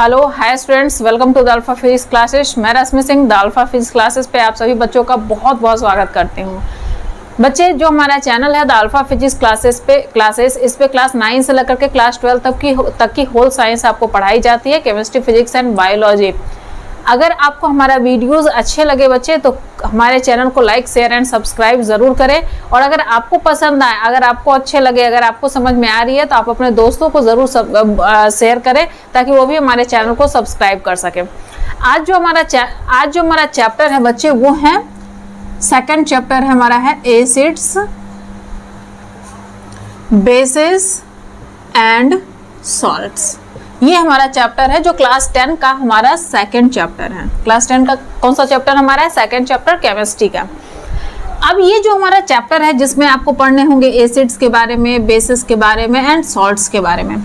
Hello hi students, welcome to the alpha physics classes. मैं Rashmi Singh the alpha physics classes पे आप सभी बच्चों का बहुत बहुत स्वागत करती हूँ। बच्चे, जो हमारा चैनल है द अल्फा फिजिक्स क्लासेस, इस पे क्लास 9 से लेकर के क्लास 12 तक की होल साइंस आपको पढ़ाई जाती है, केमिस्ट्री, फिजिक्स एंड बायोलॉजी। अगर आपको हमारा वीडियोस अच्छे लगे बच्चे तो हमारे चैनल को लाइक, शेयर एंड सब्सक्राइब जरूर करें। और अगर आपको पसंद आए, अगर आपको अच्छे लगे, अगर आपको समझ में आ रही है तो आप अपने दोस्तों को जरूर शेयर करें ताकि वो भी हमारे चैनल को सब्सक्राइब कर सके। आज जो हमारा चैप्टर है बच्चे वो है सेकंड चैप्टर है हमारा है एसिड्स, बेसिस एंड सॉल्ट्स। ये हमारा चैप्टर है जो क्लास 10 का हमारा सेकंड चैप्टर है। क्लास 10 का कौन सा चैप्टर हमारा है? सेकंड चैप्टर केमिस्ट्री का। अब ये जो हमारा चैप्टर है जिसमें आपको पढ़ने होंगे एसिड्स के बारे में, बेसिस के बारे में एंड सॉल्ट्स के बारे में।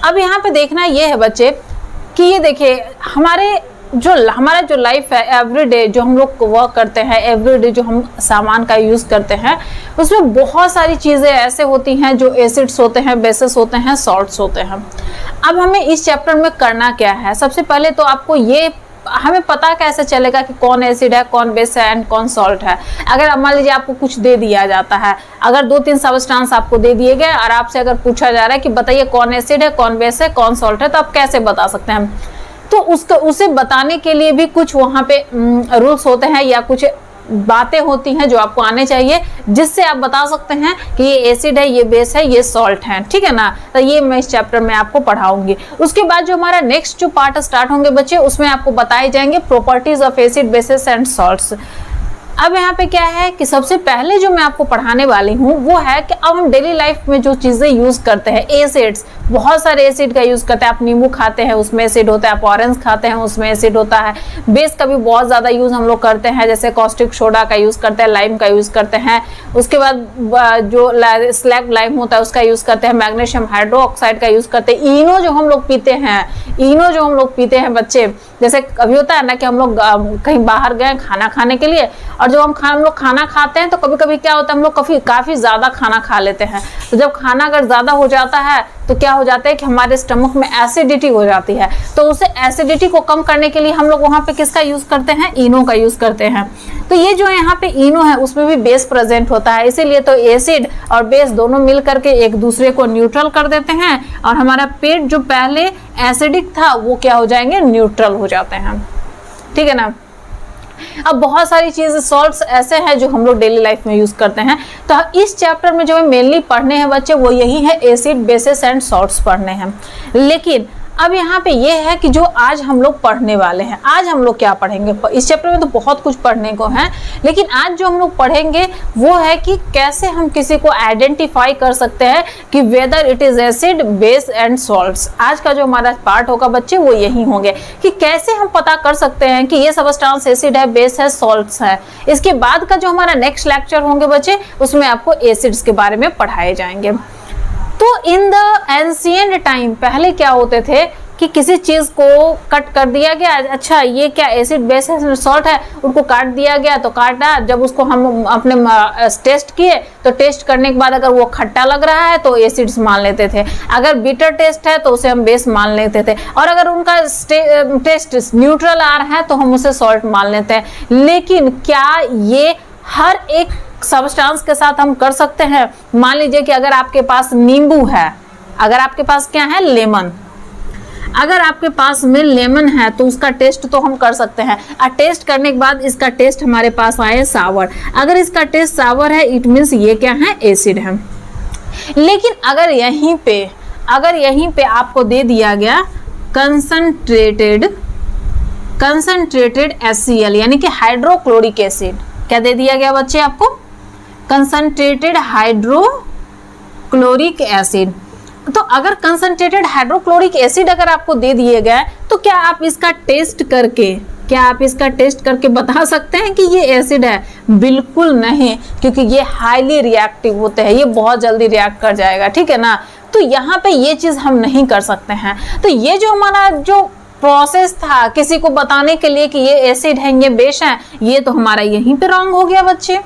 अब यहाँ पे देखना ये है बच्चे कि ये देखिए हमारा जो लाइफ है, एवरीडे जो हम लोग वर्क करते हैं, एवरीडे जो हम सामान का यूज़ करते हैं, उसमें बहुत सारी चीज़ें ऐसे होती हैं जो एसिड्स होते हैं, बेसिस होते हैं, सॉल्ट्स होते हैं। अब हमें इस चैप्टर में करना क्या है? सबसे पहले तो आपको हमें पता कैसे चलेगा कि कौन एसिड है, कौन बेस है एंड कौन सॉल्ट है? अगर मान लीजिए आपको कुछ दे दिया जाता है, अगर 2-3 सब्सटेंस आपको दे दिए गए और आपसे अगर पूछा जा रहा है कि बताइए कौन एसिड है, कौन बेस है, कौन सॉल्ट है, तो आप कैसे बता सकते हैं? तो उसे बताने के लिए भी कुछ वहाँ पे रूल्स होते हैं या कुछ बातें होती हैं जो आपको आने चाहिए, जिससे आप बता सकते हैं कि ये एसिड है, ये बेस है, ये सॉल्ट है। ठीक है ना? तो ये मैं इस चैप्टर में आपको पढ़ाऊंगी। उसके बाद जो हमारा नेक्स्ट जो पार्ट स्टार्ट होंगे बच्चे, उसमें आपको बताए जाएंगे properties of acid, basis and salts. अब यहाँ पे क्या है कि सबसे पहले जो मैं आपको पढ़ाने वाली हूँ वो है कि अब हम डेली लाइफ में जो चीज़ें यूज़ करते हैं, एसिड्स, बहुत सारे एसिड का यूज़ करते हैं। आप नींबू खाते हैं उसमें एसिड होता है, आप ऑरेंज खाते हैं उसमें एसिड होता है। बेस का भी बहुत ज़्यादा यूज़ हम लोग करते हैं, जैसे कॉस्टिक सोडा का यूज़ करते हैं, लाइम का यूज़ करते हैं। उसके बाद जो स्लैग लाइम होता है उसका यूज़ करते हैं, मैग्नीशियम हाइड्रोक्साइड का यूज़ करते हैं। इनो जो हम लोग पीते हैं बच्चे, जैसे कभी होता है ना कि हम लोग कहीं बाहर गए खाना खाने के लिए, और जब हम लोग खाना खाते हैं तो कभी कभी क्या होता है, हम लोग काफ़ी ज़्यादा खाना खा लेते हैं। तो जब खाना अगर ज़्यादा हो जाता है तो क्या हो जाता है कि हमारे स्टमक में एसिडिटी हो जाती है। तो उसे एसिडिटी को कम करने के लिए हम लोग वहाँ पे किसका यूज़ करते हैं? इनो का यूज़ करते हैं। तो ये जो यहाँ पे इनो है उसमें भी बेस प्रेजेंट होता है, इसीलिए तो एसिड और बेस दोनों मिल करके एक दूसरे को न्यूट्रल कर देते हैं और हमारा पेट जो पहले एसिडिक था वो क्या हो जाएंगे? न्यूट्रल हो जाते हैं। ठीक है ना? अब बहुत सारी चीज़ें सॉल्ट्स ऐसे हैं जो हम लोग डेली लाइफ में यूज़ करते हैं। तो इस चैप्टर में जो हमें मेनली पढ़ने हैं बच्चे वो यही है, एसिड, बेसिस एंड सॉल्ट्स पढ़ने हैं। लेकिन अब यहाँ पे ये है कि जो आज हम लोग पढ़ने वाले हैं, आज हम लोग क्या पढ़ेंगे? इस चैप्टर में तो बहुत कुछ पढ़ने को है, लेकिन आज जो हम लोग पढ़ेंगे वो है कि कैसे हम किसी को आइडेंटिफाई कर सकते हैं कि whether it is acid, base and salts. आज का जो हमारा पार्ट होगा बच्चे वो यही होंगे कि कैसे हम पता कर सकते हैं कि ये सब्सटेंस एसिड है, बेस है, सॉल्ट्स है। इसके बाद का जो हमारा नेक्स्ट लेक्चर होंगे बच्चे उसमें आपको एसिड्स के बारे में पढ़ाए जाएंगे। तो इन द एंशिएंट टाइम पहले क्या होते थे कि किसी चीज़ को कट कर दिया गया, अच्छा ये क्या एसिड, बेस है, सॉल्ट है, उनको काट दिया गया तो काटा। जब उसको हम अपने टेस्ट किए तो टेस्ट करने के बाद अगर वो खट्टा लग रहा है तो एसिड्स मान लेते थे, अगर बिटर टेस्ट है तो उसे हम बेस मान लेते थे, और अगर उनका टेस्ट न्यूट्रल आ रहा है तो हम उसे सॉल्ट मान लेते हैं। लेकिन क्या ये हर एक सब्सटेंस के साथ हम कर सकते हैं? मान लीजिए कि अगर आपके पास नींबू है, अगर आपके पास क्या है? लेमन। अगर आपके पास में लेमन है तो उसका टेस्ट तो हम कर सकते हैं, और टेस्ट करने के बाद इसका टेस्ट हमारे पास आए सावर। अगर इसका टेस्ट सावर है इट मीन्स ये क्या है? एसिड है। लेकिन अगर यहीं पे आपको दे दिया गया कंसंट्रेटेड HCl यानी कि हाइड्रोक्लोरिक एसिड, क्या दे दिया गया बच्चे आपको? Concentrated hydrochloric acid. तो अगर कंसंट्रेटेड हाइड्रोक्लोरिक एसिड अगर आपको दे दिए गए तो क्या आप इसका टेस्ट करके बता सकते हैं कि ये एसिड है? बिल्कुल नहीं, क्योंकि ये हाईली रिएक्टिव होते हैं, ये बहुत जल्दी रिएक्ट कर जाएगा। ठीक है ना? तो यहाँ पे ये चीज़ हम नहीं कर सकते हैं। तो ये जो हमारा जो प्रोसेस था किसी को बताने के लिए कि ये एसिड है, ये बेस है, ये तो हमारा यहीं पे रॉन्ग हो गया बच्चे।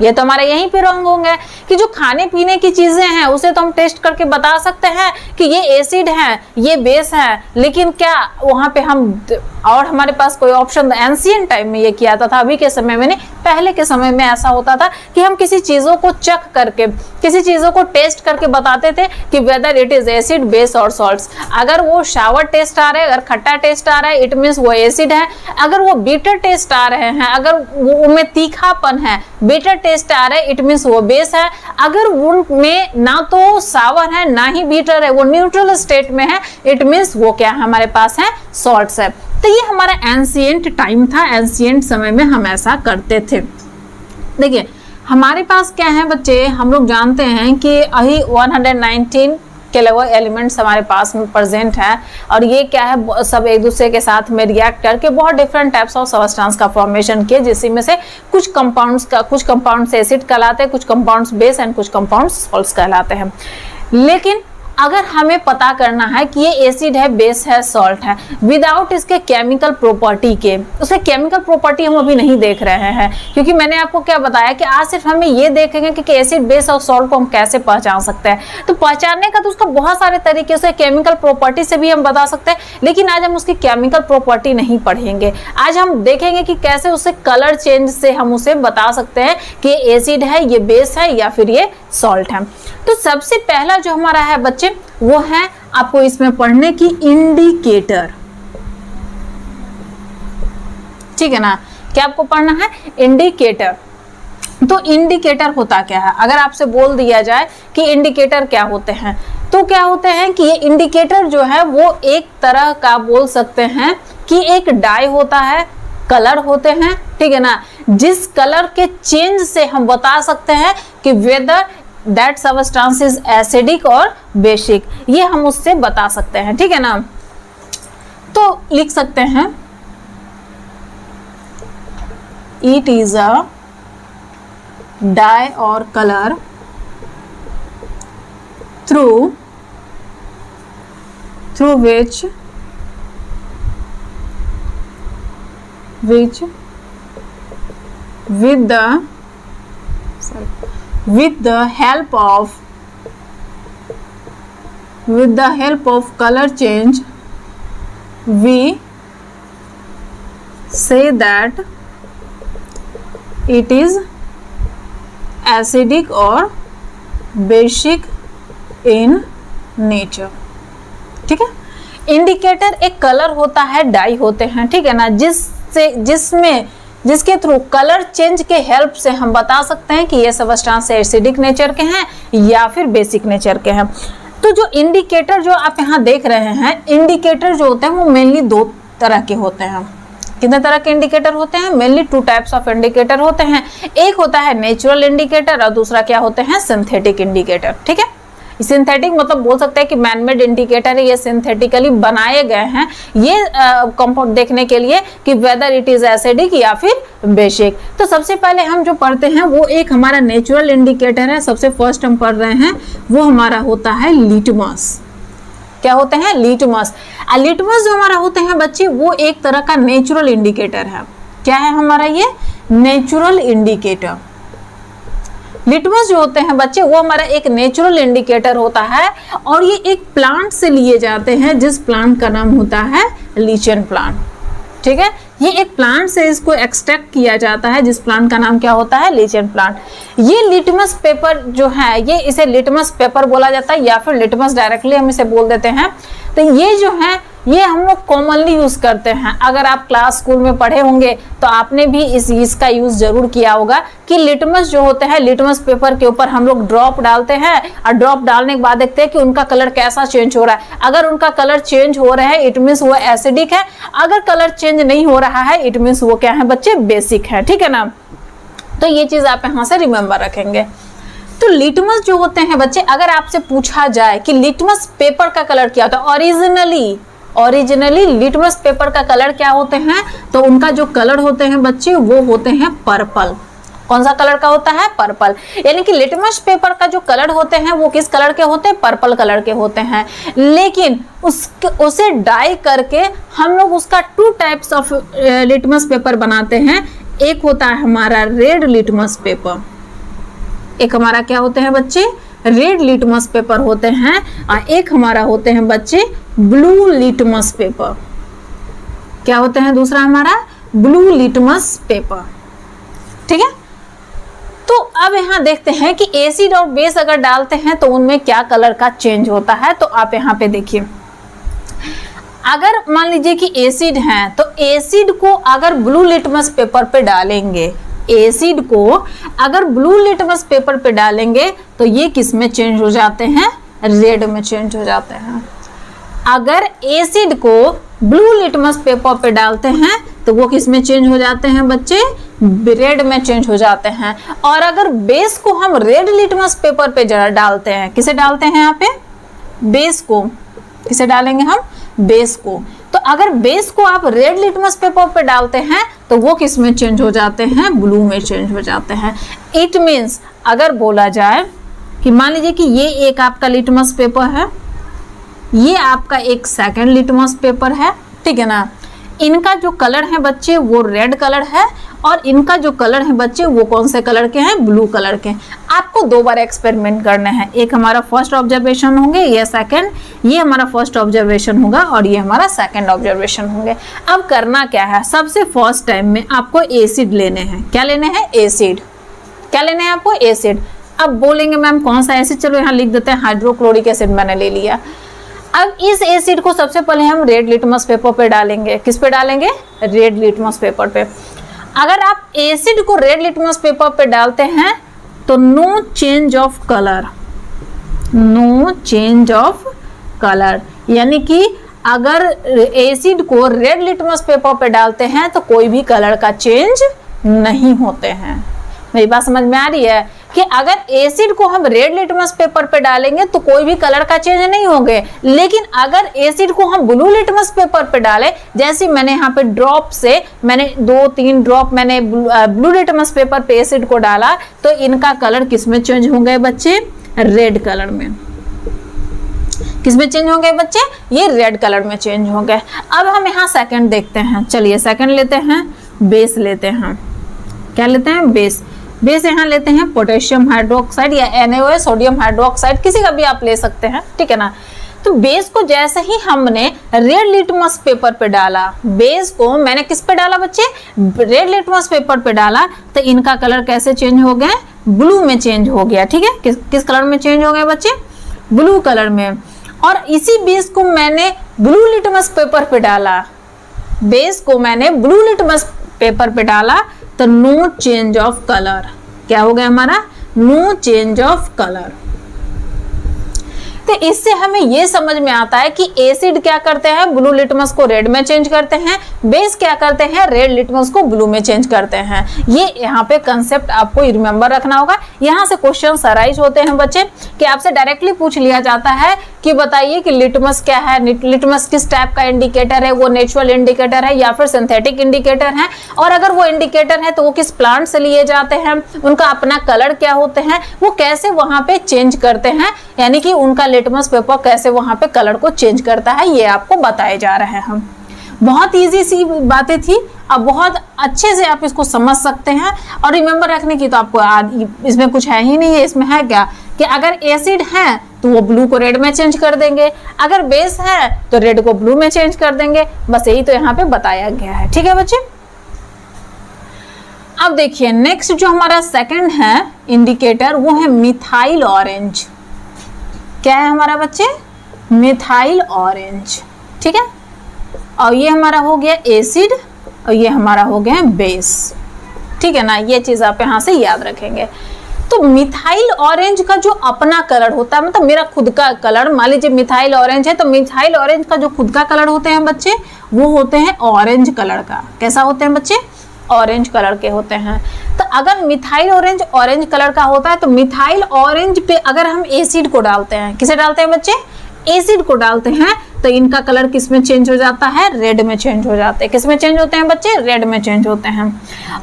ये तो हमारे यहीं पे रॉन्ग होंगे कि जो खाने पीने की चीजें हैं उसे तो हम टेस्ट करके बता सकते हैं कि ये एसिड है, ये बेस है, लेकिन क्या वहां पे हम और हमारे पास कोई ऑप्शन, एंशिएंट टाइम में ये किया था, अभी के समय में नहीं, पहले के समय में ऐसा होता था कि हम किसी चीजों को चख करके, किसी चीजों को टेस्ट करके बताते थे कि whether it is acid, base और सॉल्ट्स। अगर वो शावर टेस्ट आ रहे हैं, अगर खट्टा टेस्ट आ रहा है, इट मीन्स वो एसिड है। अगर वो बीटर टेस्ट आ रहे हैं, अगर उनमें तीखापन है, बीटर टेस्ट आ रहा है, इट मीन्स वो बेस है। अगर उनमें ना तो सावर है ना ही बीटर है, वो न्यूट्रल स्टेट में है, इट मीन्स वो क्या है, हमारे पास है सॉल्ट्स है। तो ये हमारा एंशिएंट टाइम था, एंशिएंट समय में हम ऐसा करते थे। देखिए हमारे पास क्या है बच्चे, हम लोग जानते हैं कि अभी 119 के लेवल एलिमेंट्स हमारे पास में प्रेजेंट है, और ये क्या है, सब एक दूसरे के साथ में रिएक्ट करके बहुत डिफरेंट टाइप्स ऑफ सब्सटेंस का फॉर्मेशन किए, जिसमें से कुछ कंपाउंड्स एसिड कहलाते हैं, कुछ कंपाउंड्स बेस एंड कुछ कंपाउंड्स सॉल्ट्स कहलाते हैं। लेकिन अगर हमें पता करना है कि ये एसिड है, बेस है, सॉल्ट है, विदाउट इसके केमिकल प्रॉपर्टी के, उसके केमिकल प्रॉपर्टी हम अभी नहीं देख रहे हैं, क्योंकि मैंने आपको क्या बताया कि आज सिर्फ हमें ये देखेंगे कि एसिड, बेस और सॉल्ट को हम कैसे पहचान सकते हैं। तो पहचानने का तो उसका बहुत सारे तरीके से, केमिकल प्रॉपर्टी से भी हम बता सकते हैं, लेकिन आज हम उसकी केमिकल प्रॉपर्टी नहीं पढ़ेंगे। आज हम देखेंगे कि कैसे उससे कलर चेंज से हम उसे बता सकते हैं कि एसिड है, ये बेस है या फिर ये सॉल्ट है। तो सबसे पहला जो हमारा है बच्चे, वो है आपको इसमें पढ़ने की इंडिकेटर। ठीक है ना, क्या आपको पढ़ना है, इंडिकेटर। तो इंडिकेटर होता क्या है, अगर आपसे बोल दिया जाए कि इंडिकेटर क्या होते हैं, तो क्या होते हैं कि ये इंडिकेटर जो है वो एक तरह का बोल सकते हैं कि एक डाई होता है, कलर होते हैं, ठीक है ना, जिस कलर के चेंज से हम बता सकते हैं कि whether that substance is acidic और बेसिक, ये हम उससे बता सकते हैं। ठीक है ना, तो लिख सकते हैं इट इज अ डाई और colour through which with the help of color change we say that it is acidic or basic in nature। ठीक है, इंडिकेटर एक कलर होता है, डाई होते हैं, ठीक है ना, जिसके थ्रू कलर चेंज के हेल्प से हम बता सकते हैं कि ये सबस्टेंस एसिडिक नेचर के हैं या फिर बेसिक नेचर के हैं। तो जो इंडिकेटर जो आप यहाँ देख रहे हैं, इंडिकेटर जो होते हैं वो मेनली दो तरह के होते हैं। कितने तरह के इंडिकेटर होते हैं, मेनली 2 टाइप्स ऑफ इंडिकेटर होते हैं। एक होता है नेचुरल इंडिकेटर और दूसरा क्या होते हैं, सिंथेटिक इंडिकेटर। ठीक है, सिंथेटिक मतलब बोल सकते हैं कि मैनमेड इंडिकेटर है, ये सिंथेटिकली बनाए गए हैं ये कंपाउंड देखने के लिए कि वेदर इट इज एसिडिक या फिर बेसिक। तो सबसे पहले हम जो पढ़ते हैं वो एक हमारा नेचुरल इंडिकेटर है, सबसे फर्स्ट हम पढ़ रहे हैं, वो हमारा होता है लिटमस। क्या होते हैं, लिटमस। लिटमस जो हमारा होते हैं बच्चे, वो एक तरह का नेचुरल इंडिकेटर है। क्या है हमारा ये, नेचुरल इंडिकेटर। लिटमस जो होते हैं बच्चे, वो हमारा एक नेचुरल इंडिकेटर होता है, और ये एक प्लांट से लिए जाते हैं, जिस प्लांट का नाम होता है लीचन प्लांट। ठीक है, ये एक प्लांट से इसको एक्सट्रैक्ट किया जाता है, जिस प्लांट का नाम क्या होता है, लीचन प्लांट। ये लिटमस पेपर जो है, ये इसे लिटमस पेपर बोला जाता है, या फिर लिटमस डायरेक्टली हम इसे बोल देते हैं। तो ये जो है, ये हम लोग कॉमनली यूज करते हैं। अगर आप क्लास स्कूल में पढ़े होंगे तो आपने भी इसका यूज जरूर किया होगा कि लिटमस जो होते हैं, लिटमस पेपर के ऊपर हम लोग ड्रॉप डालते हैं, और ड्रॉप डालने के बाद देखते हैं कि उनका कलर कैसा चेंज हो रहा है। अगर उनका कलर चेंज हो रहा है, इट मीन्स वो एसिडिक है। अगर कलर चेंज नहीं हो रहा है, इट मीन्स वो क्या है बच्चे, बेसिक है। ठीक है ना, तो ये चीज आप यहाँ से रिमेंबर रखेंगे। तो लिटमस जो होते हैं बच्चे, अगर आपसे पूछा जाए कि लिटमस पेपर का कलर क्या होता है, ओरिजिनली लिटमस पेपर का कलर क्या होते हैं, तो उनका जो कलर होते हैं बच्चे, वो होते हैं पर्पल। कौन सा कलर का होता है, पर्पल। यानी कि लिटमस पेपर का जो कलर होते हैं वो किस कलर के होते हैं, पर्पल कलर के होते हैं। लेकिन उसे डाई करके हम लोग उसका 2 टाइप्स ऑफ लिटमस पेपर बनाते हैं। एक होता है हमारा रेड लिटमस पेपर, एक हमारा क्या होते हैं बच्चे, रेड लिटमस पेपर होते हैं, और एक हमारा होते हैं बच्चे ब्लू लिटमस पेपर। क्या होते हैं दूसरा हमारा, ब्लू लिटमस पेपर। ठीक है, तो अब यहाँ देखते हैं कि एसिड और बेस अगर डालते हैं तो उनमें क्या कलर का चेंज होता है। तो आप यहाँ पे देखिए, अगर मान लीजिए कि एसिड है तो एसिड को अगर ब्लू लिटमस पेपर पे डालेंगे, एसिड को अगर ब्लू लिटमस पेपर पे डालेंगे तो ये किस में चेंज हो जाते हैं, रेड में चेंज हो जाते हैं। अगर एसिड को ब्लू लिटमस पेपर पे डालते हैं तो वो किस में चेंज हो जाते हैं बच्चे, रेड में चेंज हो जाते हैं। और अगर बेस को हम रेड लिटमस पेपर पे डालते हैं, किसे डालते हैं यहाँ पे, बेस को, किसे डालेंगे हम, बेस को। तो अगर बेस को आप रेड लिटमस पेपर पे डालते हैं तो वो किस में चेंज हो जाते हैं, ब्लू में चेंज हो जाते हैं। इट मीन्स अगर बोला जाए कि मान लीजिए कि ये एक आपका लिटमस पेपर है, ये आपका एक सेकंड लिटमस पेपर है, ठीक है ना। इनका जो कलर है बच्चे वो रेड कलर है, और इनका जो कलर है बच्चे वो कौन से कलर के हैं, ब्लू कलर के। आपको दो बार एक्सपेरिमेंट करना है, एक हमारा फर्स्ट ऑब्जर्वेशन होंगे, ये सेकंड, ये हमारा फर्स्ट ऑब्जर्वेशन होगा और ये हमारा सेकंड ऑब्जर्वेशन होंगे। अब करना क्या है, सबसे फर्स्ट टाइम में आपको एसिड लेने हैं। क्या लेने हैं, एसिड। क्या लेने हैं आपको, एसिड। अब बोलेंगे मैम कौन सा एसिड, चलो यहाँ लिख देते हैं हाइड्रोक्लोरिक एसिड मैंने ले लिया। अब इस एसिड को सबसे पहले हम रेड लिटमस पेपर पे डालेंगे, किस पे डालेंगे, रेड लिटमस पेपर पे। अगर आप एसिड को रेड लिटमस पेपर पे डालते हैं तो no change of colour, no change of colour, यानी कि अगर एसिड को रेड लिटमस पेपर पे डालते हैं तो कोई भी कलर का चेंज नहीं होते हैं। मेरी बात समझ में आ रही है कि अगर एसिड को हम रेड लिटमस पेपर पे डालेंगे तो कोई भी कलर का चेंज नहीं होंगे, लेकिन अगर एसिड को हम ब्लू लिटमस पेपर पे डालें, जैसे मैंने यहाँ पे ड्रॉप से मैंने 2-3 ड्रॉप मैंने ब्लू लिटमस पेपर पे एसिड को डाला, तो इनका कलर किस में चेंज होंगे बच्चे, रेड कलर में। किस में चेंज होंगे बच्चे, ये रेड कलर में चेंज होंगे। अब हम यहाँ सेकंड देखते हैं, चलिए सेकंड लेते हैं, बेस लेते हैं। क्या लेते हैं, बेस। बेस यहाँ लेते हैं पोटेशियम हाइड्रोक्साइड या NaOH, सोडियम हाइड्रोक्साइड, किसी का भी आप ले सकते हैं, ठीक है ना। तो बेस को जैसे ही हमने रेड लिटमस पेपर पे डाला, बेस को मैंने किस पे डाला बच्चे, रेड लिटमस पेपर पे डाला, तो इनका कलर कैसे चेंज हो गए, ब्लू में चेंज हो गया। ठीक है, किस कलर में चेंज हो गए बच्चे, ब्लू कलर में। और इसी बेस को मैंने ब्लू लिटमस पेपर पे डाला, बेस को मैंने ब्लू लिटमस पेपर पे डाला, तो नो चेंज ऑफ कलर। क्या हो गया हमारा, नो चेंज ऑफ कलर। तो इससे हमें यह समझ में आता है कि एसिड क्या करते हैं, ब्लू लिटमस को रेड में चेंज करते हैं, बेस क्या करते हैं, रेड लिटमस को ब्लू में चेंज करते हैं। ये यहाँ पे कंसेप्ट आपको रिमेंबर रखना होगा। यहाँ से क्वेश्चन अराइज होते हैं बच्चे कि आपसे डायरेक्टली पूछ लिया जाता है कि बताइए कि लिटमस क्या है, लिटमस किस टाइप का इंडिकेटर है, वो नेचुरल इंडिकेटर है या फिर सिंथेटिक इंडिकेटर है, और अगर वो इंडिकेटर है तो वो किस प्लांट से लिए जाते हैं, उनका अपना कलर क्या होते हैं, वो कैसे वहां पे चेंज करते हैं, यानी कि उनका लिटमस पेपर कैसे वहां पे कलर को चेंज करता है, ये आपको बताए जा रहे हैं हम। बहुत इजी सी बातें थी, अब बहुत अच्छे से आप इसको समझ सकते हैं। और रिमेंबर रखने की तो आपको इसमें कुछ है ही नहीं है। इसमें है क्या कि अगर एसिड है तो वो ब्लू को रेड में चेंज कर देंगे, अगर बेस है तो रेड को ब्लू में चेंज कर देंगे। बस यही तो यहाँ पे बताया गया है। ठीक है बच्चे, अब देखिए नेक्स्ट जो हमारा सेकंड है इंडिकेटर, वो है मिथाइल ऑरेंज। क्या है हमारा बच्चे, मिथाइल ऑरेंज। ठीक है, और ये हमारा हो गया एसिड और ये हमारा हो गया बेस। ठीक है ना, ये चीज आप यहाँ से याद रखेंगे। तो मिथाइल ऑरेंज का जो अपना कलर होता है, मतलब मेरा खुद का कलर, मान लीजिए मिथाइल ऑरेंज है तो मिथाइल ऑरेंज का जो खुद का कलर होते हैं बच्चे, वो होते हैं ऑरेंज कलर का। कैसा होते हैं बच्चे, ऑरेंज कलर के होते हैं। तो अगर मिथाइल ऑरेंज ऑरेंज कलर का होता है तो मिथाइल ऑरेंज पे अगर हम एसिड को डालते हैं, किसे डालते हैं बच्चे, एसिड को डालते हैं, तो इनका कलर किस में चेंज हो जाता है, रेड में चेंज हो जाते हैं। किस में चेंज होते हैं बच्चे, रेड में चेंज होते हैं।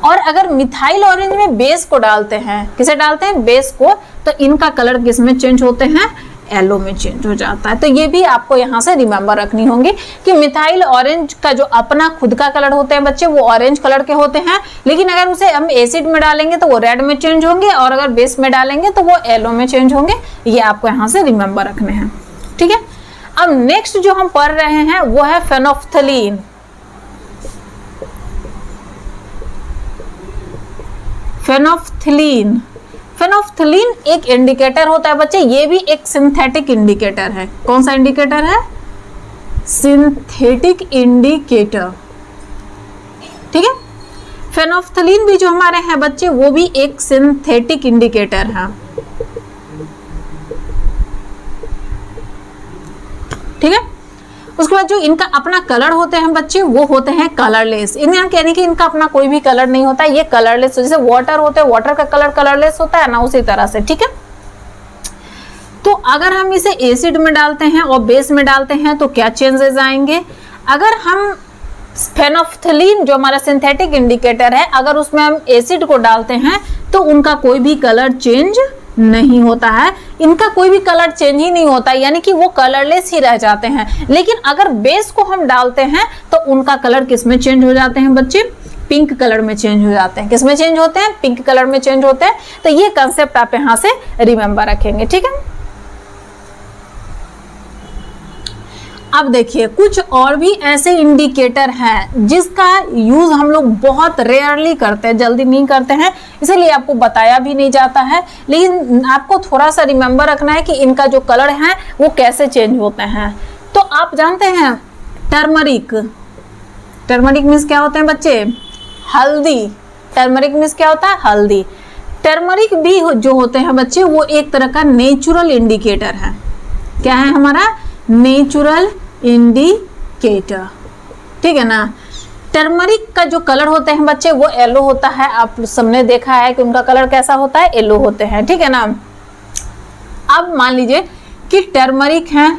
और अगर मिथाइल ऑरेंज में बेस को डालते हैं, किसे डालते हैं, बेस को, तो इनका कलर किस में चेंज होते हैं, येलो में चेंज हो जाता है। तो ये भी आपको यहाँ से रिमेंबर रखनी होंगी कि मिथाइल ऑरेंज का जो अपना खुद का कलर होते हैं बच्चे, वो ऑरेंज कलर के होते हैं, लेकिन अगर उसे हम एसिड में डालेंगे तो वो रेड में चेंज होंगे, और अगर बेस में डालेंगे तो वो येलो में चेंज होंगे। ये आपको यहाँ से रिमेंबर रखने हैं, ठीक है। अब नेक्स्ट जो हम पढ़ रहे हैं वो है फेनोफ्थलीन। फेनोफ्थलीन, फेनोफ्थलीन एक इंडिकेटर होता है बच्चे, ये भी एक सिंथेटिक इंडिकेटर है। कौन सा इंडिकेटर है? सिंथेटिक इंडिकेटर, ठीक है। फेनोफ्थलीन भी जो हमारे हैं बच्चे वो भी एक सिंथेटिक इंडिकेटर है, ठीक है। उसके बाद जो इनका अपना कलर होते हैं बच्चे वो होते हैं कलरलेस। इन्हें कहने कि इनका अपना कोई भी कलर नहीं होता है, ये कलरलेस, जैसे वाटर होते हैं, वाटर का कलर कलरलेस होता है ना, उसी तरह से, ठीक है। तो अगर हम इसे एसिड में डालते हैं और बेस में डालते हैं तो क्या चेंजेस आएंगे? अगर हम फेनोफ्थलीन जो हमारा सिंथेटिक इंडिकेटर है, अगर उसमें हम एसिड को डालते हैं तो उनका कोई भी कलर चेंज नहीं होता है, इनका कोई भी कलर चेंज ही नहीं होता, यानी कि वो कलरलेस ही रह जाते हैं। लेकिन अगर बेस को हम डालते हैं तो उनका कलर किस में चेंज हो जाते हैं बच्चे? पिंक कलर में चेंज हो जाते हैं। किस में चेंज होते हैं? पिंक कलर में चेंज होते हैं। तो ये कंसेप्ट आप यहां से रिमेंबर रखेंगे, ठीक है। अब देखिए कुछ और भी ऐसे इंडिकेटर हैं जिसका यूज हम लोग बहुत रेयरली करते हैं, जल्दी नहीं करते हैं, इसीलिए आपको बताया भी नहीं जाता है। लेकिन आपको थोड़ा सा रिमेंबर रखना है कि इनका जो कलर है वो कैसे चेंज होते हैं। तो आप जानते हैं टर्मरिक, टर्मरिक मीन्स क्या होते हैं बच्चे? हल्दी। टर्मरिक मीन्स क्या होता है? हल्दी। टर्मरिक भी जो होते हैं बच्चे वो एक तरह का नेचुरल इंडिकेटर है। क्या है हमारा? नेचुरल इंडिकेटर, ठीक है ना। टर्मरिक का जो कलर होते हैं बच्चे वो येलो होता है, आप सबने देखा है कि उनका कलर कैसा होता है? येलो होते हैं, ठीक है ना। अब मान लीजिए कि टर्मरिक है,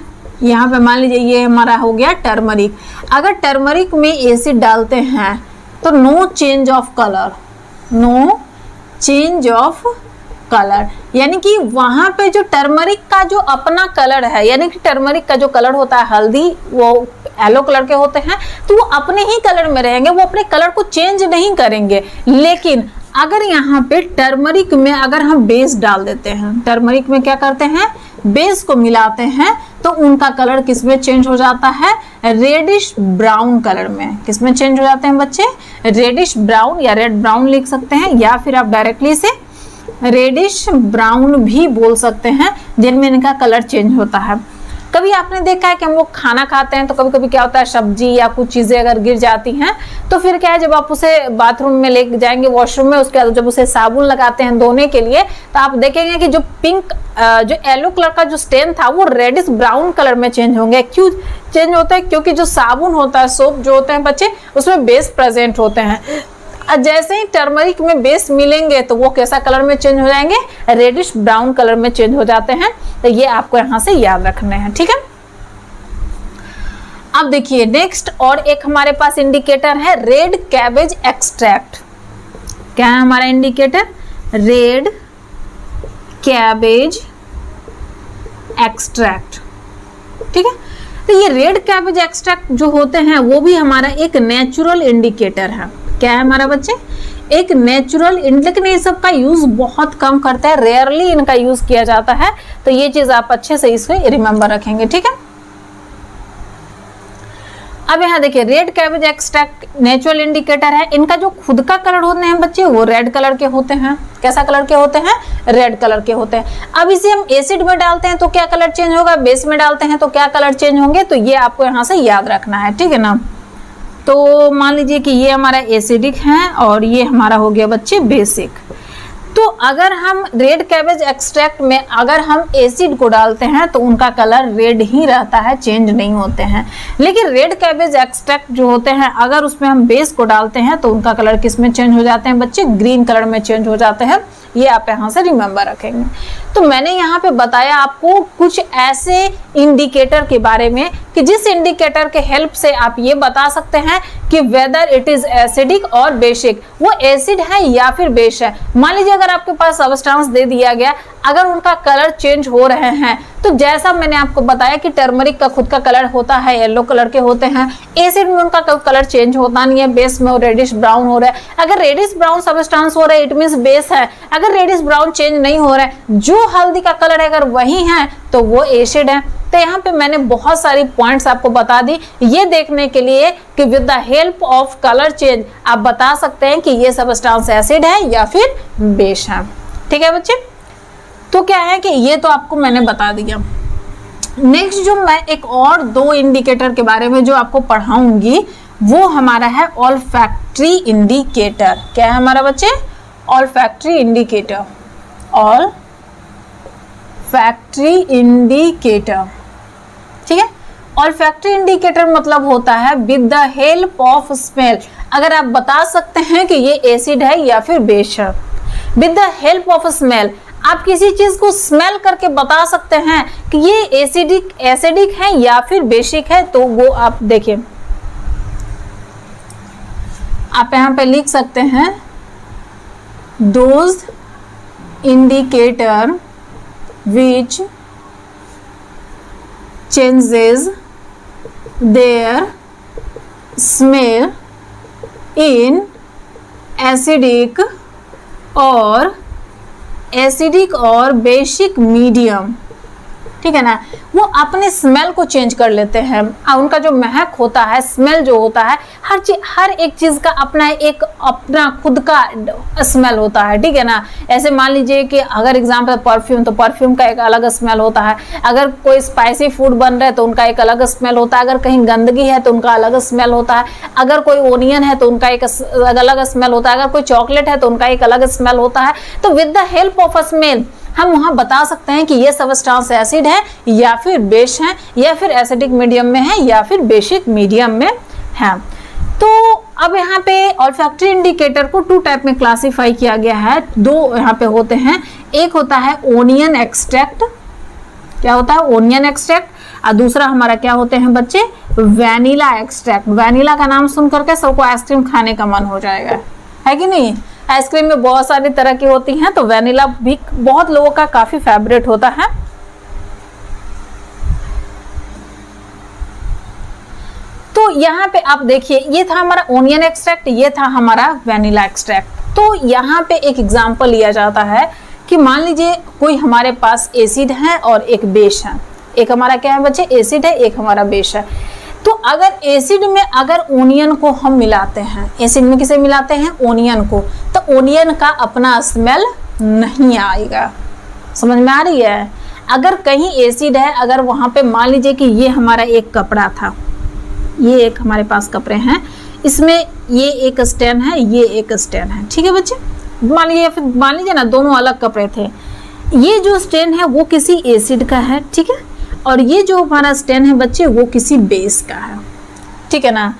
यहाँ पे मान लीजिए ये हमारा हो गया टर्मरिक। अगर टर्मरिक में एसिड डालते हैं तो no change of colour, no change of colour, यानी कि वहां पे जो टर्मरिक का जो अपना कलर है, यानी कि टर्मरिक का जो कलर होता है हल्दी, वो येलो कलर के होते हैं, तो वो अपने ही कलर में रहेंगे, वो अपने कलर को चेंज नहीं करेंगे। लेकिन अगर यहाँ पे टर्मरिक में अगर हम बेस डाल देते हैं, टर्मरिक में क्या करते हैं? बेस को मिलाते हैं, तो उनका कलर किस में चेंज हो जाता है? रेडिश ब्राउन कलर में। किस में चेंज हो जाते हैं बच्चे? रेडिश ब्राउन, या रेड ब्राउन लिख सकते हैं, या फिर आप डायरेक्टली से रेडिश ब्राउन भी बोल सकते हैं, जिनमें इनका कलर चेंज होता है। कभी आपने देखा है कि हम लोग खाना खाते हैं तो कभी कभी क्या होता है, सब्जी या कुछ चीज़ें अगर गिर जाती हैं तो फिर क्या है, जब आप उसे बाथरूम में ले जाएंगे वॉशरूम में, उसके बाद जब उसे साबुन लगाते हैं धोने के लिए, तो आप देखेंगे कि जो पिंक जो येलो कलर का जो स्टेन था वो रेडिश ब्राउन कलर में चेंज होंगे। क्यों चेंज होता है? क्योंकि जो साबुन होता है, सोप जो होते हैं बच्चे, उसमें बेस प्रेजेंट होते हैं। जैसे ही टर्मरिक में बेस मिलेंगे तो वो कैसा कलर में चेंज हो जाएंगे? रेडिश ब्राउन कलर में चेंज हो जाते हैं। तो ये आपको यहां से याद रखने हैं, ठीक है। अब देखिए नेक्स्ट और एक हमारे पास इंडिकेटर है रेड कैबेज एक्सट्रैक्ट। क्या है हमारा इंडिकेटर? रेड कैबेज एक्सट्रैक्ट, ठीक है। तो ये रेड कैबेज एक्सट्रैक्ट जो होते हैं वो भी हमारा एक नेचुरल इंडिकेटर है। क्या है हमारा बच्चे? एक नेचुरल, लेकिन ये सब का यूज बहुत कम करते हैं, रेयरली इनका यूज किया जाता है। तो ये चीज आप अच्छे से इसको रिमेंबर रखेंगे, ठीक है। अब यहाँ देखिए red cabbage extract natural indicator है। इनका जो खुद का कलर होते हैं बच्चे वो रेड कलर के होते हैं। कैसा कलर के होते हैं? रेड कलर के होते हैं। अब इसे हम एसिड में डालते हैं तो क्या कलर चेंज होगा? बेस में डालते हैं तो क्या कलर चेंज होंगे? तो ये आपको यहाँ से याद रखना है, ठीक है ना। तो मान लीजिए कि ये हमारा एसिडिक है और ये हमारा हो गया बच्चे बेसिक। तो अगर हम रेड कैबेज एक्सट्रैक्ट में अगर हम एसिड को डालते हैं तो उनका कलर रेड ही रहता है, चेंज नहीं होते हैं। लेकिन रेड कैबेज एक्सट्रैक्ट जो होते हैं अगर उसमें हम बेस को डालते हैं तो उनका कलर किस में चेंज हो जाते हैं बच्चे? ग्रीन कलर में चेंज हो जाते हैं। ये आप यहाँ से रिमेंबर रखेंगे। तो मैंने यहाँ पे बताया आपको कुछ ऐसे इंडिकेटर के बारे में कि जिस इंडिकेटर के हेल्प से आप ये बता सकते हैं कि वेदर इट इज एसिडिक और बेसिक, वो एसिड है या फिर बेस है। मान लीजिए अगर आपके पास सब्सटेंस दे दिया गया, अगर उनका कलर चेंज हो रहे हैं, तो जैसा मैंने आपको बताया कि टर्मरिक का खुद का कलर होता है, येलो कलर के होते हैं, एसिड में उनका कलर चेंज होता नहीं है, बेस में वो रेडिश ब्राउन हो रहा है। अगर रेडिश ब्राउन सबस्टांस हो रहा है इट मींस बेस है, अगर रेडिश ब्राउन चेंज नहीं हो रहा है, जो हल्दी का कलर है अगर वही है तो वो एसिड है। तो यहाँ पे मैंने बहुत सारी पॉइंट्स आपको बता दी, ये देखने के लिए कि with the help of colour change आप बता सकते हैं कि ये सबस्टांस एसिड है या फिर बेस है। ठीक है बच्चे, तो क्या है कि ये तो आपको मैंने बता दिया। नेक्स्ट जो मैं एक और 2 इंडिकेटर के बारे में जो आपको पढ़ाऊंगी वो हमारा है ऑल्फैक्टरी इंडिकेटर। क्या है हमारा बच्चे? Olfactory indicator. ऑल्फैक्टरी इंडिकेटर, ठीक है। ऑल्फैक्टरी इंडिकेटर मतलब होता है with the help of smell. अगर आप बता सकते हैं कि ये एसिड है या फिर बेस है, with the help of smell आप किसी चीज को स्मेल करके बता सकते हैं कि ये एसिडिक है या फिर बेसिक है, तो वो आप देखिए, आप यहाँ पे लिख सकते हैं those indicator which changes their smell in acidic और बेसिक मीडियम, ठीक है ना। वो अपने स्मेल को चेंज कर लेते हैं, उनका जो महक होता है, स्मेल जो होता है, हर एक चीज का अपना खुद का स्मेल होता है, ठीक है ना। ऐसे मान लीजिए कि अगर एग्जाम्पल परफ्यूम, तो परफ्यूम का एक अलग स्मेल होता है। अगर कोई स्पाइसी फूड बन रहा है तो उनका एक अलग स्मेल होता है। अगर कहीं गंदगी है तो उनका अलग स्मेल होता है। अगर कोई ओनियन है तो उनका एक अलग स्मेल होता है। अगर कोई चॉकलेट है तो उनका एक अलग स्मेल होता है। तो with the help of a smell हम वहां बता सकते हैं कि ये सबस्टांस एसिड है या फिर बेस है, या फिर एसिडिक मीडियम में है या फिर बेसिक मीडियम में है। तो अब यहाँ पे ऑल्फैक्टरी इंडिकेटर को 2 टाइप में क्लासिफाई किया गया है। 2 यहाँ पे होते हैं, एक होता है ओनियन एक्सट्रैक्ट। क्या होता है? Onion extract. और दूसरा हमारा क्या होते हैं बच्चे? Vanilla extract. वैनिला का नाम सुन करके सबको आइसक्रीम खाने का मन हो जाएगा, है कि नहीं। आइसक्रीम में बहुत सारी तरह की होती हैं, तो वैनिला भी बहुत लोगों का काफी फेवरेट होता है। तो यहाँ पे आप देखिए, ये था हमारा ओनियन एक्सट्रैक्ट, ये था हमारा वैनिला एक्सट्रैक्ट। तो यहाँ पे एक एग्जांपल लिया जाता है कि मान लीजिए कोई हमारे पास एसिड है और एक बेस है। एक हमारा क्या है बच्चे? एसिड है, एक हमारा बेस है। तो अगर एसिड में अगर ओनियन को हम मिलाते हैं, एसिड में किसे मिलाते हैं? ओनियन को, तो ओनियन का अपना स्मेल नहीं आएगा। समझ में आ रही है? अगर कहीं एसिड है, अगर वहां पे मान लीजिए कि ये हमारा एक कपड़ा था, ये एक हमारे पास कपड़े हैं, इसमें ये एक स्टैंड है, ये एक स्टैंड है, ठीक है बच्चे। मान लीजिए ना दोनों अलग कपड़े थे। ये जो स्टैंड है वो किसी एसिड का है, ठीक है, और ये जो हमारा स्टैंड है बच्चे वो किसी बेस का है, ठीक है ना।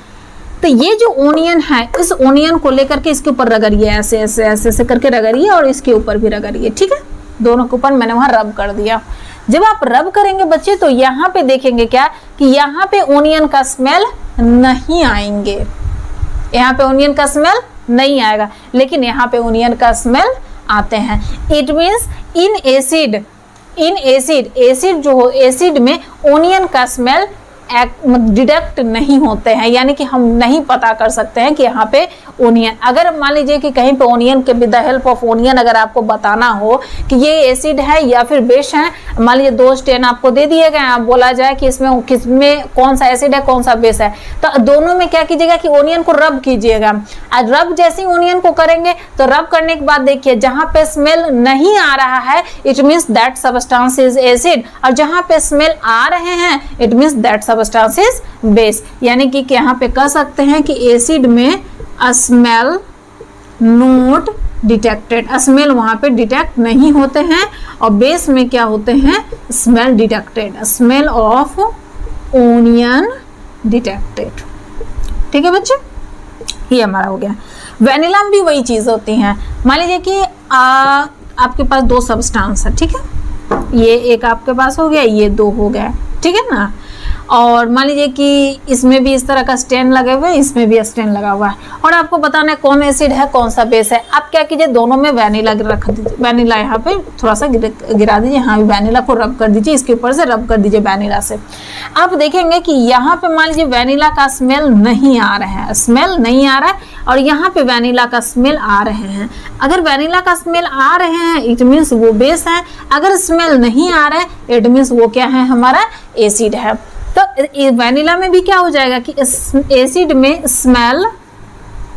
तो ये जो ओनियन है, इस ओनियन को लेकर के इसके ऊपर रगड़िए, ऐसे ऐसे ऐसे ऐसे करके रगड़िए, और इसके ऊपर भी रगड़िए, ठीक है। दोनों के ऊपर मैंने वहां रब कर दिया। जब आप रब करेंगे बच्चे तो यहाँ पे देखेंगे क्या कि यहाँ पे ओनियन का स्मेल नहीं आएंगे, यहाँ पे ओनियन का स्मेल नहीं आएगा, लेकिन यहाँ पे ओनियन का स्मेल आते हैं। इट मीन्स इन एसिड जो हो, एसिड में ओनियन का स्मेल डिडक्ट नहीं होते हैं, यानी कि हम नहीं पता कर सकते हैं कि यहाँ पे ओनियन, अगर मान लीजिए कि कहीं पे ओनियन के with the help of onion अगर आपको बताना हो कि ये एसिड है या फिर बेस है, मान लीजिए 2 स्टेन आपको दे दिए गए, आप बोला जाए कि इसमें किसमें कौन सा एसिड है कौन सा बेस है, तो दोनों में क्या कीजिएगा कि ओनियन को रब कीजिएगा। आज रब जैसे ही ओनियन को करेंगे तो रब करने के बाद देखिए जहाँ पे स्मेल नहीं आ रहा है it means that substance is acid, और जहाँ पे स्मेल आ रहे हैं it means that substance is base. यानी कि यहाँ पे कह सकते हैं कि एसिड में स्मेल नोट डिटेक्टेड, स्मेल वहां पे डिटेक्ट नहीं होते हैं, और बेस में क्या होते हैं? Smell detected, smell of onion detected, ठीक है बच्चे। ये हमारा हो गया। वेनिला में भी वही चीज होती है। मान लीजिए कि आपके पास 2 सब्सटेंस है, ठीक है, ये एक आपके पास हो गया, ये 2 हो गया, ठीक है ना। और मान लीजिए कि इसमें भी इस तरह का स्टेन लगे हुए हैं, इसमें भी स्टेन लगा हुआ है, और आपको बताना है कौन एसिड है कौन सा बेस है। आप क्या कीजिए, दोनों में वैनिला रख दीजिए, वैनिला यहाँ पे थोड़ा सा गिरा दीजिए, यहाँ भी वैनिला को रब कर दीजिए, इसके ऊपर से रब कर दीजिए वैनिला से। आप देखेंगे कि यहाँ पे मान लीजिए वैनिला का स्मेल नहीं आ रहा है, स्मेल नहीं आ रहा है, और यहाँ पे वैनिला का स्मेल आ रहे हैं। अगर वैनिला का स्मेल आ रहे हैं इट मीन्स वो बेस है, अगर स्मेल नहीं आ रहा है इट मीन्स वो क्या है, हमारा एसिड है। तो वैनिला में भी क्या हो जाएगा कि एसिड में स्मेल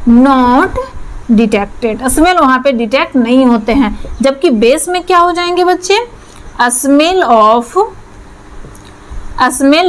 नॉट डिटेक्टेड, स्मेल वहां पे डिटेक्ट नहीं होते हैं, जबकि बेस में क्या हो जाएंगे बच्चे, smell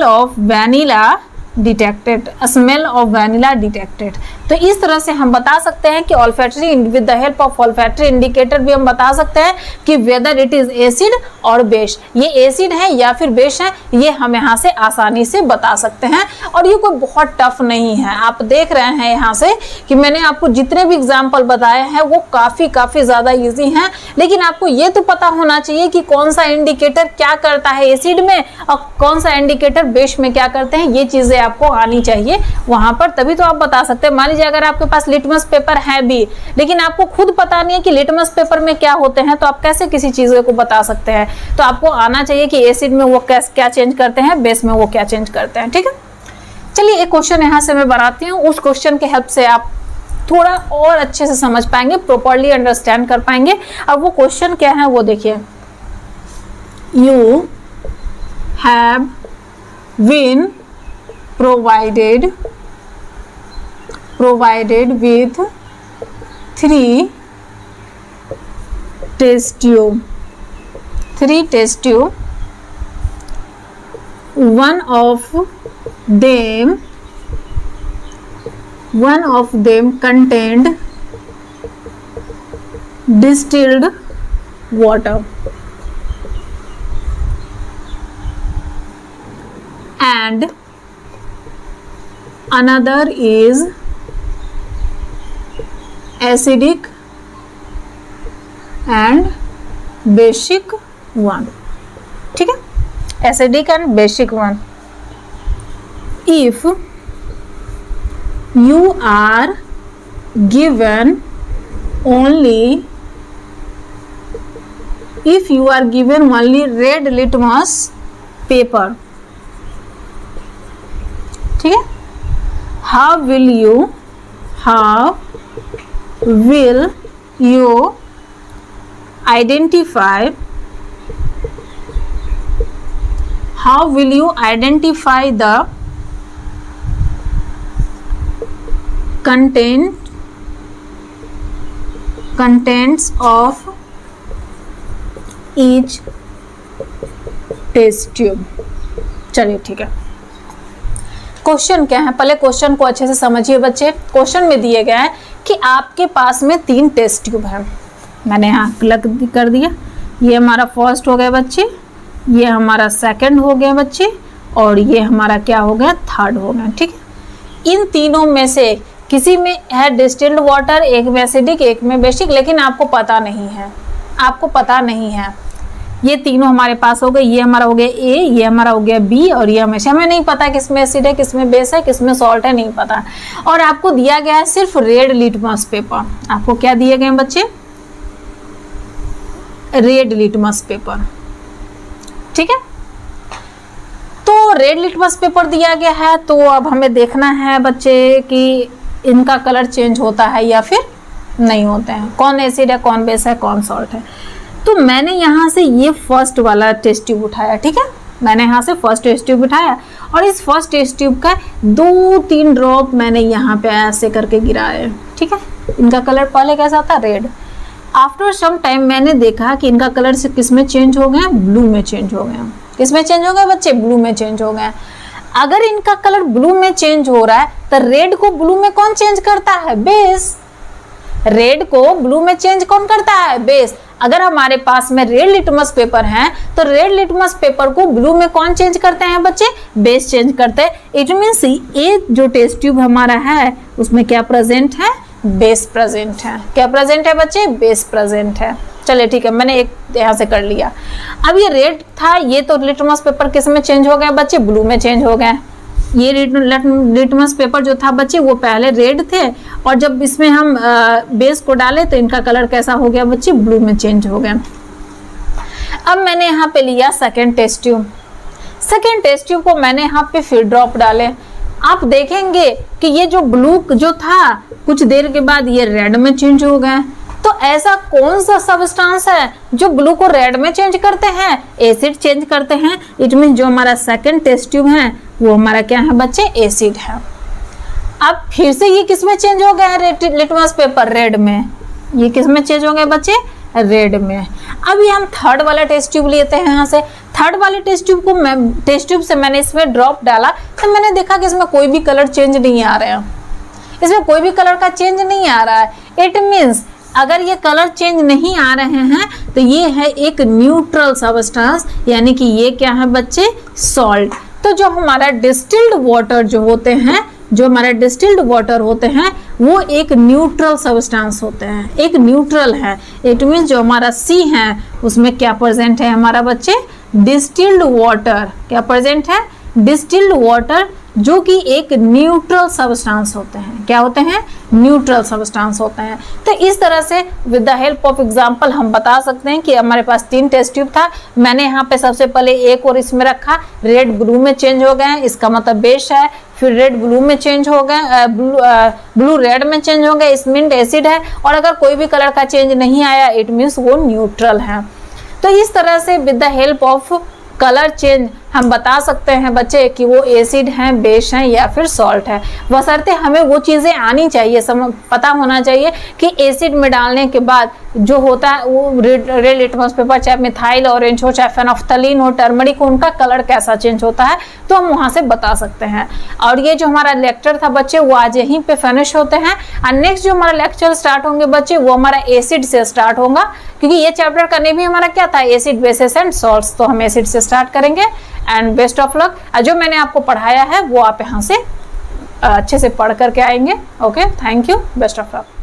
of vanilla detected, smell of vanilla detected. तो इस तरह से हम बता सकते हैं कि olfactory with the help of olfactory indicator भी हम बता सकते हैं कि वेदर इट इज एसिड और बेस, ये एसिड है या फिर बेस है, ये हम यहाँ से आसानी से बता सकते हैं। और ये कोई बहुत टफ नहीं है, आप देख रहे हैं यहाँ से कि मैंने आपको जितने भी एग्जाम्पल बताए हैं वो काफ़ी ज़्यादा ईजी हैं, लेकिन आपको ये तो पता होना चाहिए कि कौन सा इंडिकेटर क्या करता है एसिड में और कौन सा इंडिकेटर बेस में क्या करते हैं, ये चीज़ें आपको आनी चाहिए वहां पर, तभी तो आप बता सकते हैं। मान लीजिए अगर आपके पास लिटमस पेपर है भी लेकिन आपको खुद पता नहीं है कि लिटमस पेपर में क्या होते हैं, तो आप कैसे किसी चीज को बता सकते हैं। तो आपको आना चाहिए कि एसिड में वो क्या चेंज करते हैं, बेस में वो क्या चेंज करते हैं। ठीक है, चलिए एक क्वेश्चन यहां से मैं बनाती हूँ, उस क्वेश्चन के हेल्प से आप थोड़ा और अच्छे से समझ पाएंगे, प्रॉपर्ली अंडरस्टैंड कर पाएंगे। अब वो क्वेश्चन क्या है वो देखिए, you have been provided with 3 test tube, one of them contained distilled water and another is acidic and basic one। ठीक है, acidic and basic one। if you are given only red litmus paper, ठीक है, how will you identify the contents of each test tube। चलिए ठीक है, question क्या है, पहले क्वेश्चन को अच्छे से समझिए बच्चे। क्वेश्चन में दिए गया है कि आपके पास में 3 टेस्ट ट्यूब है, मैंने यहाँ प्लग कर दिया, ये हमारा फर्स्ट हो गया बच्चे, ये हमारा सेकंड हो गया बच्चे, और ये हमारा क्या हो गया, थर्ड हो गया। ठीक है, इन तीनों में से किसी में है डिस्टिल्ड वाटर, एक में एसिडिक, एक में बेसिक, लेकिन आपको पता नहीं है, ये तीनों हमारे पास हो गए, ये हमारा हो गया ए, ये हमारा हो गया बी, और ये हमें नहीं पता किसमें एसिड है, किसमें बेस है, किसमें सॉल्ट है, नहीं पता। और आपको दिया गया है सिर्फ रेड लिटमस पेपर। आपको क्या दिए गए हैं बच्चे, रेड लिटमस पेपर। ठीक है, तो रेड लिटमस पेपर दिया गया है, तो अब हमें देखना है बच्चे कि इनका कलर चेंज होता है या फिर नहीं होते हैं, कौन एसिड है, कौन बेस है, कौन सॉल्ट है। तो मैंने यहाँ से ये फर्स्ट वाला टेस्ट ट्यूब उठाया। ठीक है, मैंने यहाँ से फर्स्ट टेस्ट ट्यूब उठाया और इस फर्स्ट टेस्ट ट्यूब का 2-3 ड्रॉप मैंने यहाँ पे ऐसे करके गिराए। ठीक है, इनका कलर पहले कैसा था, रेड। आफ्टर सम टाइम मैंने देखा कि इनका कलर से किस में चेंज हो गया, ब्लू में चेंज हो गया। किस में चेंज हो गया बच्चे, ब्लू में चेंज हो गया। अगर इनका कलर ब्लू में चेंज हो रहा है तो रेड को ब्लू में कौन चेंज करता है, बेस। रेड को ब्लू में चेंज कौन करता है, बेस। अगर हमारे पास में रेड लिटमस पेपर है तो रेड लिटमस पेपर को ब्लू में कौन चेंज करते हैं बच्चे, बेस चेंज करते हैं। इट मीन्स ये जो टेस्ट ट्यूब हमारा है उसमें क्या प्रेजेंट है, बेस प्रेजेंट है। क्या प्रेजेंट है बच्चे, बेस प्रेजेंट है। चलिए ठीक है, मैंने एक यहाँ से कर लिया। अब ये रेड था, ये तो लिटमस पेपर किस में चेंज हो गया बच्चे, ब्लू में चेंज हो गए। ये लिटमस पेपर जो था बच्चे वो पहले रेड थे, और जब इसमें हम बेस को डाले तो इनका कलर कैसा हो गया बच्चे, ब्लू में चेंज हो गया। अब मैंने यहाँ पे लिया second test tube. Second test tube को मैंने यहाँ पे फिर ड्रॉप डाले। आप देखेंगे कि ये जो ब्लू जो था कुछ देर के बाद ये रेड में चेंज हो गए। तो ऐसा कौन सा सबस्टांस है जो ब्लू को रेड में चेंज करते हैं, एसिड चेंज करते हैं। इट मीन जो हमारा सेकेंड टेस्ट ट्यूब है वो हमारा क्या है बच्चे, एसिड है। अब फिर से ये किस में चेंज हो गया है, लिटमस पेपर रेड में। ये किस में चेंज हो गए बच्चे, रेड में। अब ये हम थर्ड वाला टेस्ट ट्यूब लेते हैं। यहाँ से थर्ड वाले टेस्ट ट्यूब से मैंने इसमें ड्रॉप डाला तो मैंने देखा कि इसमें कोई भी कलर चेंज नहीं आ रहा है, इसमें कोई भी कलर का चेंज नहीं आ रहा है। इट मीन्स अगर ये कलर चेंज नहीं आ रहे हैं तो ये है एक न्यूट्रल सबस्टेंस, यानी कि ये क्या है बच्चे, सॉल्ट। तो जो हमारा डिस्टिल्ड वाटर जो होते हैं, जो हमारे डिस्टिल्ड वाटर होते हैं वो एक न्यूट्रल सबस्टेंस होते हैं, एक न्यूट्रल है। इट मीन्स जो हमारा सी है उसमें क्या प्रेजेंट है हमारा बच्चे, डिस्टिल्ड वाटर। क्या प्रेजेंट है, डिस्टिल्ड वाटर, जो कि एक न्यूट्रल सबस्टेंस होते हैं। क्या होते हैं, न्यूट्रल सबस्टेंस होते हैं। तो इस तरह से with the help of example हम बता सकते हैं कि हमारे पास 3 टेस्ट ट्यूब था। मैंने यहाँ पे सबसे पहले एक और इसमें रखा, रेड ब्लू में चेंज हो गए, इसका मतलब बेस है। फिर रेड ब्लू में चेंज हो गए, ब्लू रेड में चेंज हो गए, इस मीन एसिड है। और अगर कोई भी कलर का चेंज नहीं आया इट मीन्स वो न्यूट्रल है। तो इस तरह से with the help of colour change हम बता सकते हैं बच्चे कि वो एसिड हैं, बेस हैं या फिर सॉल्ट है। बशर्ते हमें वो चीज़ें आनी चाहिए, पता होना चाहिए कि एसिड में डालने के बाद जो होता है वो रेड लिटमस पेपर, चाहे मिथाइल ऑरेंज हो, चाहे फेनोफ्थलीन हो, टर्मरिक हो, उनका कलर कैसा चेंज होता है तो हम वहाँ से बता सकते हैं। और ये जो हमारा लेक्चर था बच्चे वो आज यहीं पे फिनिश होते हैं। और नेक्स्ट जो हमारा लेक्चर स्टार्ट होंगे बच्चे वो हमारा एसिड से स्टार्ट होगा, क्योंकि ये चैप्टर करने भी हमारा क्या था, एसिड, बेसिस एंड सॉल्ट्स। तो हम एसिड से स्टार्ट करेंगे। And best of luck. जो मैंने आपको पढ़ाया है वो आप यहाँ से अच्छे से पढ़ करके आएंगे। Okay, thank you, best of luck.